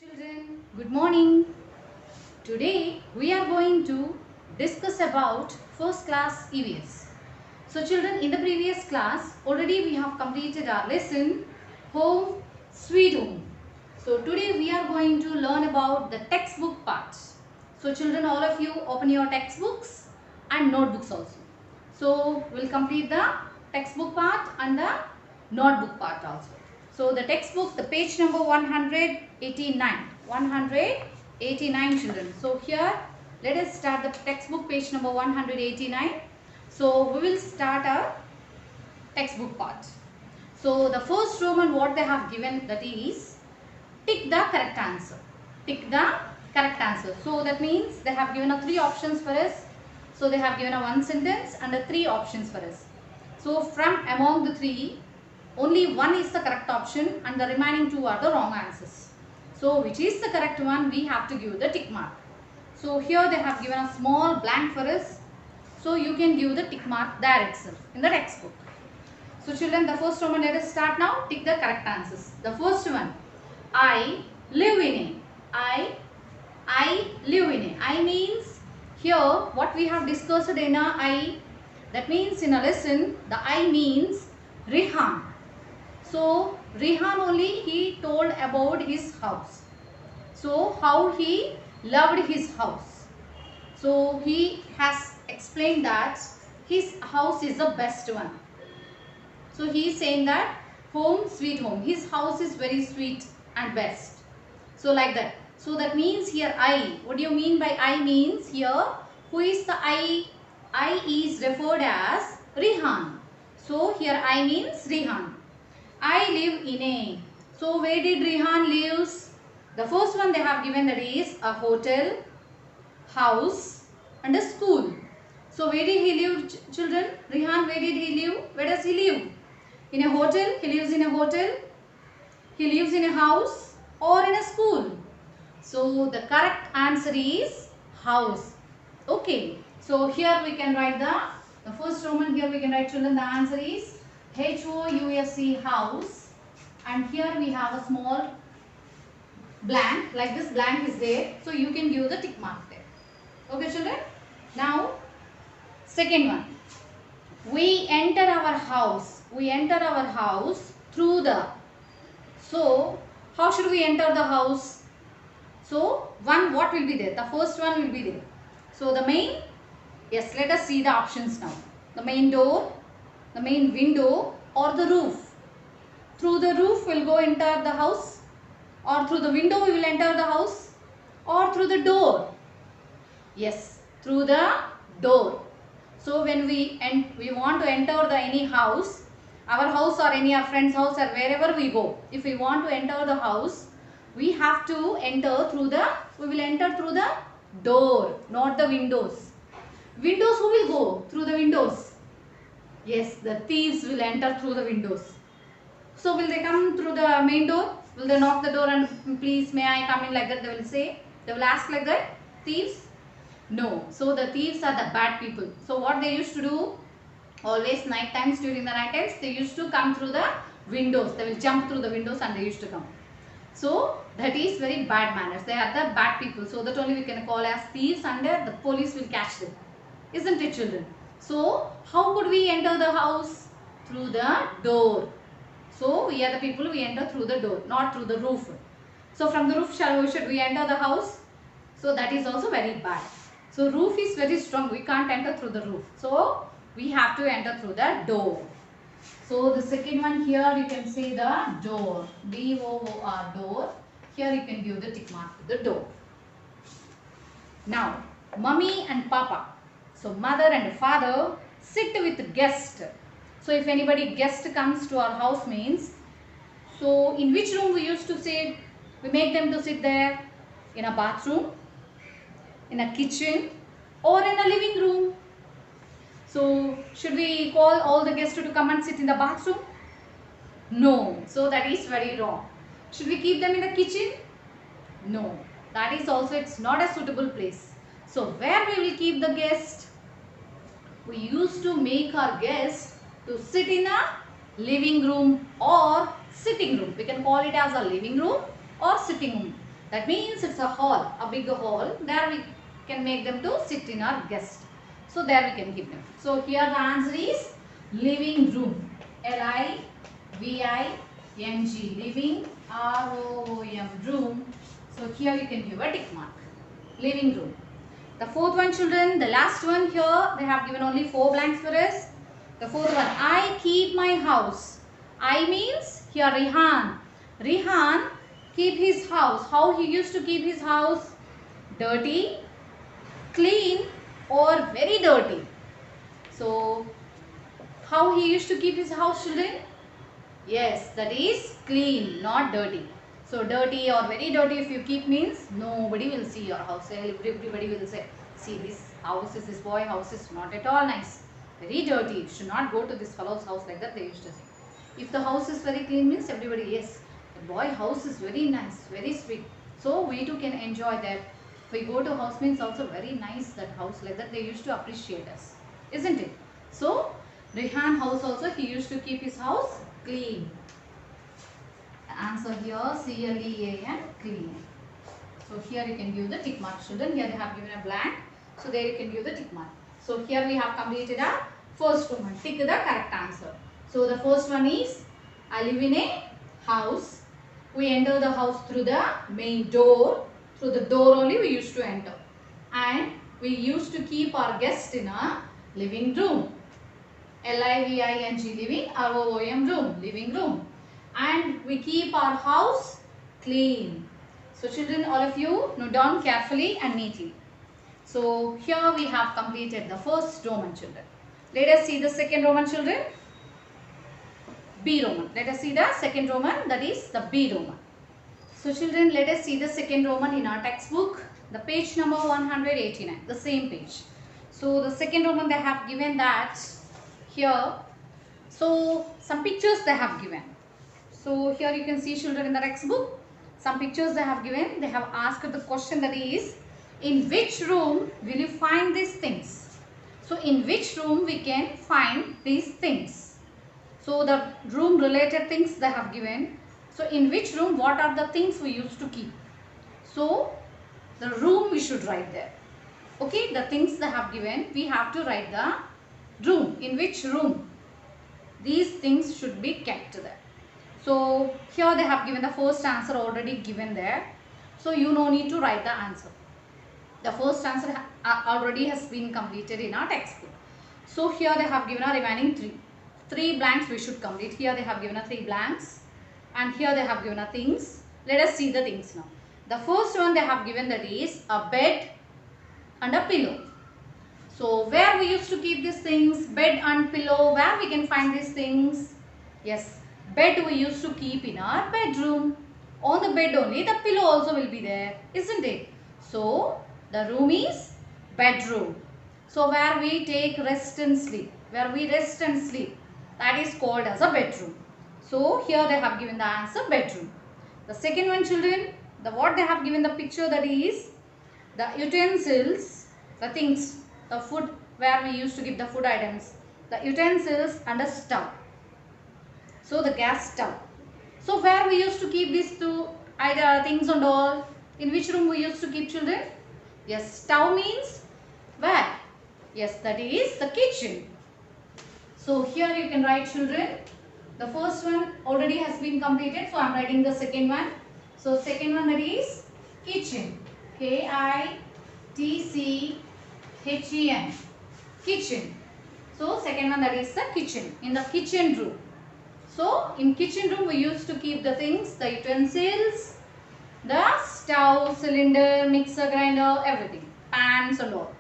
Children, good morning. Today we are going to discuss about first class EVS. So children, in the previous class already we have completed our lesson Home Sweet Home. So today we are going to learn about the textbook part. So children, all of you open your textbooks and notebooks also. So we'll complete the textbook part and the notebook part also. So the textbook, the page number 189. 189 children. So here let us start the textbook page number 189. So we will start our textbook part. So the first Roman what they have given, that is tick the correct answer. Tick the correct answer. So that means they have given a 3 options for us. So they have given a 1 sentence and a 3 options for us. So from among the 3, only 1 is the correct option and the remaining 2 are the wrong answers. So which is the correct one, we have to give the tick mark. So here they have given a small blank for us. So you can give the tick mark there itself in the textbook. So children, the first one, let us start now. Tick the correct answers. The first one, I live in a. I live in a. I means here what we have discussed in a I. That means in a lesson, the I means Rehan. So Rehan only he told about his house. So how he loved his house. So he has explained that his house is the best one. So he is saying that home sweet home. His house is very sweet and best. So like that. So that means here I. What do you mean by I means here? Who is the I? I is referred as Rehan. So here I means Rehan. I live in a. So where did Rehan lives? The first one they have given, that is a hotel, house and a school. So where did he live, children? Rehan, where did he live? Where does he live? In a hotel. He lives in a hotel. He lives in a house or in a school. So the correct answer is house. Okay. So here we can write the first Roman. Here we can write, children, the answer is House, house, and here we have a small blank, like this blank is there, so you can give the tick mark there. Okay children. Now second one, we enter our house through the. So how should we enter the house? So one, what will be there? The first one will be there. So the main, yes, let us see the options now. The main door, the main window or the roof. Through the roof we will go enter the house, or through the window we will enter the house, or through the door. Yes, through the door. So when we want to enter any house, our house or any our friend's house or wherever we go, if we want to enter the house, we have to enter through the, we will enter through the door, not the windows. Windows, who will go through the windows? Yes, the thieves will enter through the windows. So will they come through the main door? Will they knock the door and please may I come in, like that they will say? They will ask like that? Thieves? No. So the thieves are the bad people. So what they used to do? Always night times, during the night times, they used to come through the windows. They will jump through the windows and they used to come. So that is very bad manners. They are the bad people. So that only we can call as thieves, and the police will catch them. Isn't it, children? So how could we enter the house? Through the door. So we are the people, we enter through the door, not through the roof. So from the roof should we enter the house? So that is also very bad. So roof is very strong, we can't enter through the roof. So we have to enter through the door. So the second one, here you can say the door. D-O-O-R, door. Here you can give the tick mark to the door. Now, mummy and papa. So mother and father sit with guest. So if anybody guest comes to our house means, so in which room we used to sit? We make them to sit there in a bathroom, in a kitchen or in a living room. So should we call all the guests to come and sit in the bathroom? No. So that is very wrong. Should we keep them in the kitchen? No. That is also, it's not a suitable place. So where we will keep the guest? We used to make our guest to sit in a living room or sitting room. We can call it as a living room or sitting room. That means it's a hall, a bigger hall. There we can make them to sit in our guest. So there we can keep them. So here the answer is living room. Living, living, room, room. So here you can give a tick mark. Living room. The fourth one, children, the last one here, they have given only 4 blanks for us. The fourth one, I keep my house. I means here Rihan. Rihan keep his house. How he used to keep his house? Dirty, clean or very dirty. So how he used to keep his house, children? Yes, that is clean, not dirty. So dirty or very dirty if you keep means nobody will see your house. Everybody will say, see this house is this boy house is not at all nice. Very dirty. You should not go to this fellow's house like that they used to say. If the house is very clean means everybody, yes, the boy house is very nice, very sweet. So we too can enjoy that. If we go to house means also very nice that house like that they used to appreciate us. Isn't it? So Rehan house also he used to keep his house clean. Answer here C-L-E-A-N, clean. So here you can give the tick mark, children. Here they have given a blank. So there you can give the tick mark. So here we have completed our first one. Tick the correct answer. So the first one is I live in a house. We enter the house through the main door. Through the door only we used to enter. And we used to keep our guest in a living room. L-I-V-I-N-G, living, R-O-O-M, room, living room. And we keep our house clean. So children, all of you note down carefully and neatly. So here we have completed the first Roman, children. Let us see the second Roman, children. B Roman. Let us see the second Roman, that is the B Roman. So children, let us see the second Roman in our textbook. The page number 189, the same page. So the second Roman they have given that here. So some pictures they have given. So here you can see, children, in the textbook, some pictures they have given. They have asked the question that is, in which room will you find these things? So in which room we can find these things? So the room related things they have given. So in which room, what are the things we used to keep? So the room we should write there. Okay, the things they have given, we have to write the room. In which room these things should be kept there. So here they have given the first answer already given there. So you no need to write the answer. The first answer already has been completed in our textbook. So here they have given a remaining 3 blanks we should complete. Here they have given a 3 blanks. And here they have given a things. Let us see the things now. The first one they have given, that is a bed and a pillow. So where we used to keep these things? Bed and pillow. Where we can find these things? Yes. Bed we used to keep in our bedroom. On the bed only the pillow also will be there, isn't it? So the room is bedroom. So where we take rest and sleep, where we rest and sleep, that is called as a bedroom. So here they have given the answer bedroom. The second one, children, what they have given the picture, that is the utensils, the things, the food, where we used to keep the food items, the utensils and a stove. So the gas stove. So where we used to keep these two things and all? In which room we used to keep, children? Yes, stove means where? Yes, that is the kitchen. So here you can write, children. The first one already has been completed. So I am writing the second one. So second one, that is kitchen. K-I-T-C-H-E-N. Kitchen. So second one, that is the kitchen. In the kitchen room. So in kitchen room we used to keep the things, the utensils, the stove, cylinder, mixer, grinder, everything, pans and all.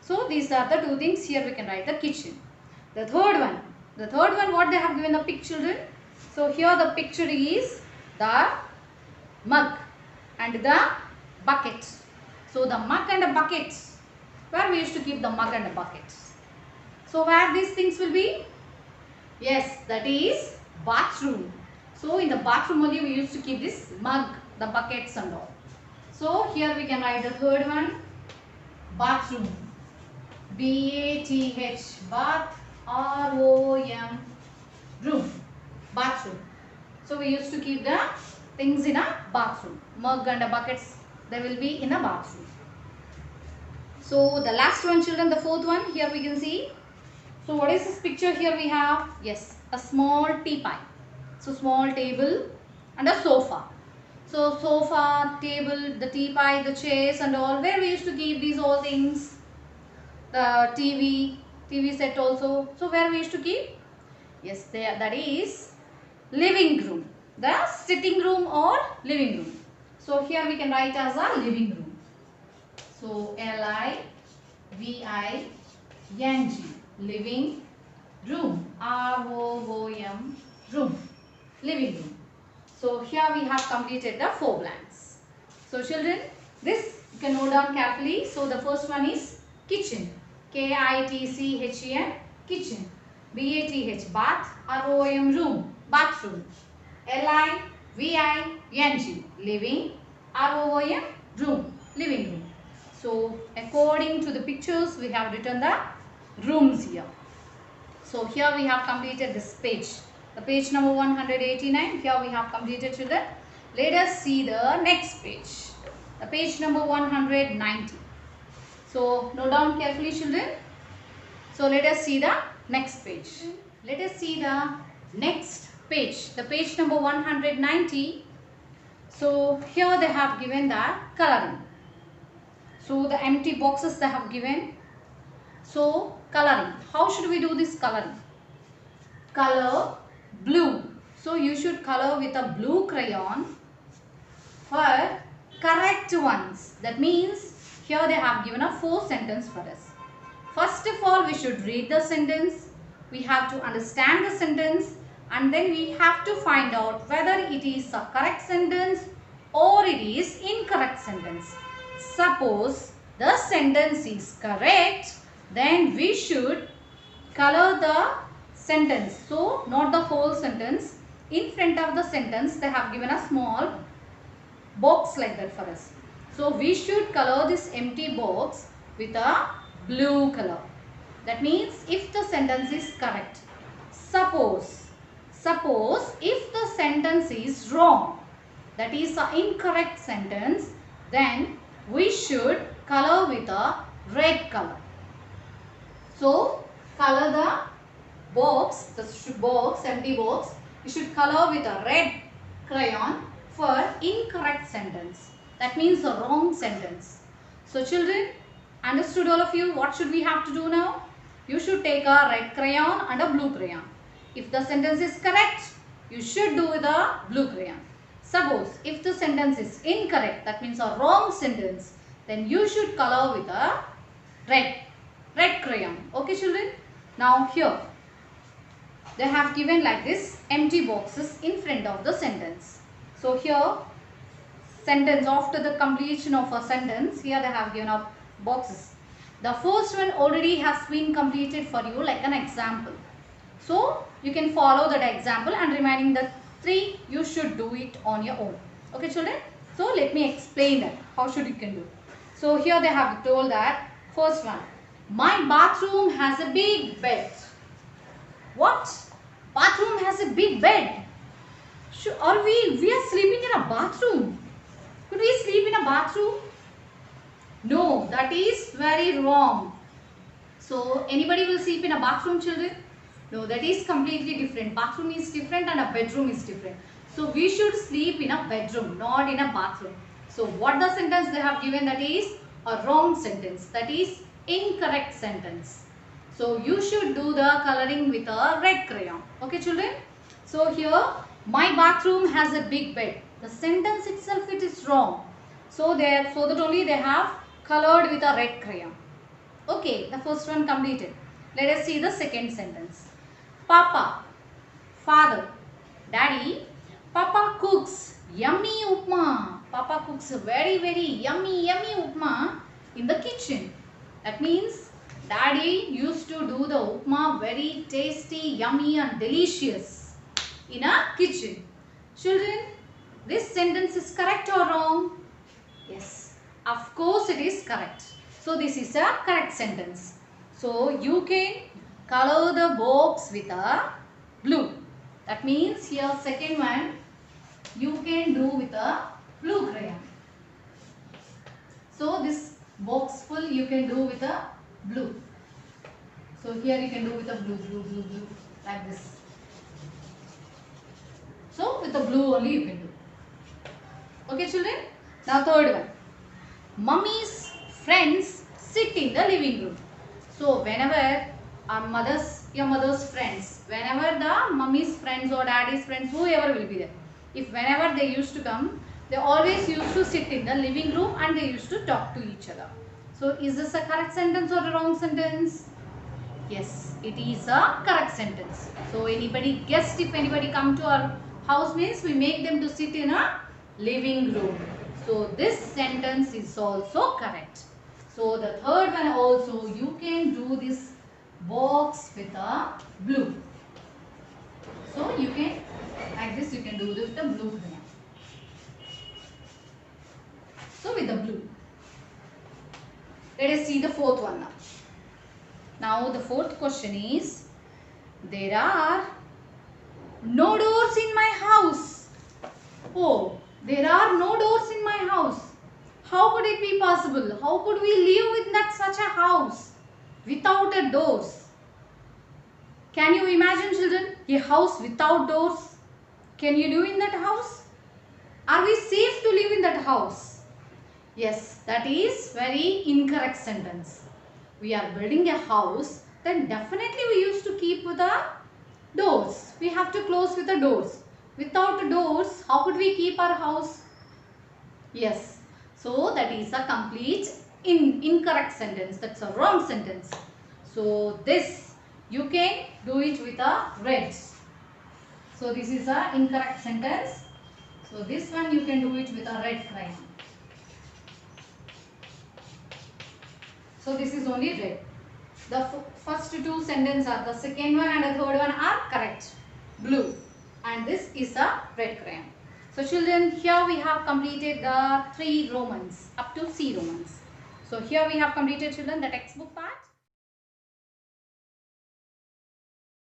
So these are the 2 things. Here we can write the kitchen. The third one what they have given the picture, children. So here the picture is the mug and the bucket. So the mug and the buckets, where we used to keep the mug and the buckets. So where these things will be? Yes, that is bathroom. So in the bathroom only we used to keep this mug, the buckets and all. So here we can write the third one, bathroom. B-A-T-H, bath, R-O-M, room, bathroom. So we used to keep the things in a bathroom. Mug and buckets, they will be in a bathroom. So the last one children, the fourth one, here we can see. So what is this picture here we have? Yes, a small teapot. So small table and a sofa. So sofa, table, the teapot, the chairs and all, where we used to keep these all things. The TV set also. So where we used to keep? Yes, there, that is living room. The sitting room or living room. So here we can write as a living room. So Living, living room, ROOM, room, living room. So here we have completed the 4 blanks. So children, this you can note down carefully. So the first one is kitchen, KITCHEN, kitchen, BATH, bath, ROOM, room, bathroom, LIVING, living, ROOM, room, living room. So according to the pictures, we have written the rooms here. So here we have completed this page. The page number 189. Here we have completed children. Let us see the next page. The page number 190. So note down carefully children. So let us see the next page. Let us see the next page. The page number 190. So here they have given the coloring. So the empty boxes they have given. So coloring. How should we do this coloring? Color blue. So you should color with a blue crayon for correct ones. That means here they have given a 4 sentence for us. First of all, we should read the sentence. We have to understand the sentence and then we have to find out whether it is a correct sentence or it is incorrect sentence. Suppose the sentence is correct, then we should color the sentence. So not the whole sentence. In front of the sentence they have given a small box like that for us. So we should color this empty box with a blue color. That means if the sentence is correct. Suppose if the sentence is wrong, that is an incorrect sentence, then we should color with a red color. So color the box, empty box, you should color with a red crayon for incorrect sentence. That means a wrong sentence. So children, understood all of you? What should we have to do now? You should take a red crayon and a blue crayon. If the sentence is correct, you should do with a blue crayon. Suppose if the sentence is incorrect, that means a wrong sentence, then you should color with a red crayon. Okay children? Now here, they have given like this empty boxes in front of the sentence. So here, sentence after the completion of a sentence, here they have given up boxes. The first one already has been completed for you like an example. So you can follow that example and remaining the 3 you should do it on your own. Okay children? So let me explain that. How should you can do? So here they have told that first one. My bathroom has a big bed. What? Bathroom has a big bed. Or we are sleeping in a bathroom. Could we sleep in a bathroom? No, that is very wrong. So anybody will sleep in a bathroom children? No, that is completely different. Bathroom is different and a bedroom is different. So we should sleep in a bedroom, not in a bathroom. So what the sentence they have given, that is a wrong sentence. That is incorrect sentence. So you should do the coloring with a red crayon. Okay children? So here, my bathroom has a big bed. The sentence itself it is wrong. So that only they have colored with a red crayon. Okay, the first one completed. Let us see the second sentence. Papa, father, daddy, Papa cooks yummy upma. Papa cooks very yummy upma in the kitchen. That means daddy used to do the upma very tasty, yummy and delicious in a kitchen. Children, this sentence is correct or wrong? Yes, of course it is correct. So this is a correct sentence. So you can color the box with a blue. That means here second one, you can do with a blue crayon. So this box full you can do with a blue. So here you can do with a blue, like this. So with the blue only you can do. Okay children. Now third one. Mummy's friends sit in the living room. So whenever your mother's friends, whenever the mummy's friends or daddy's friends, whoever will be there, if whenever they used to come, they always used to sit in the living room and they used to talk to each other. So is this a correct sentence or a wrong sentence? Yes, it is a correct sentence. So anybody guessed, if anybody come to our house means we make them to sit in a living room. So this sentence is also correct. So the third one also, you can do this box with a blue. So you can, like this you can do this with the blue crayon. So with the blue. Let us see the fourth one now. Now the fourth question is, there are no doors in my house. Oh, there are no doors in my house. How could it be possible? How could we live in such a house without a doors? Can you imagine children, a house without doors? Can you live in that house? Are we safe to live in that house? Yes, that is very incorrect sentence. We are building a house, then definitely we used to keep the doors. We have to close with the doors. Without doors, how could we keep our house? Yes. So that is a complete incorrect sentence. That's a wrong sentence. So this you can do it with a red. So this is a incorrect sentence. So this one you can do it with a red crayon. So this is only red. The first two sentences are, the second one and the third one are correct. Blue. And this is a red crayon. So children, here we have completed the 3 Romans up to C Romans. So here we have completed children the textbook part.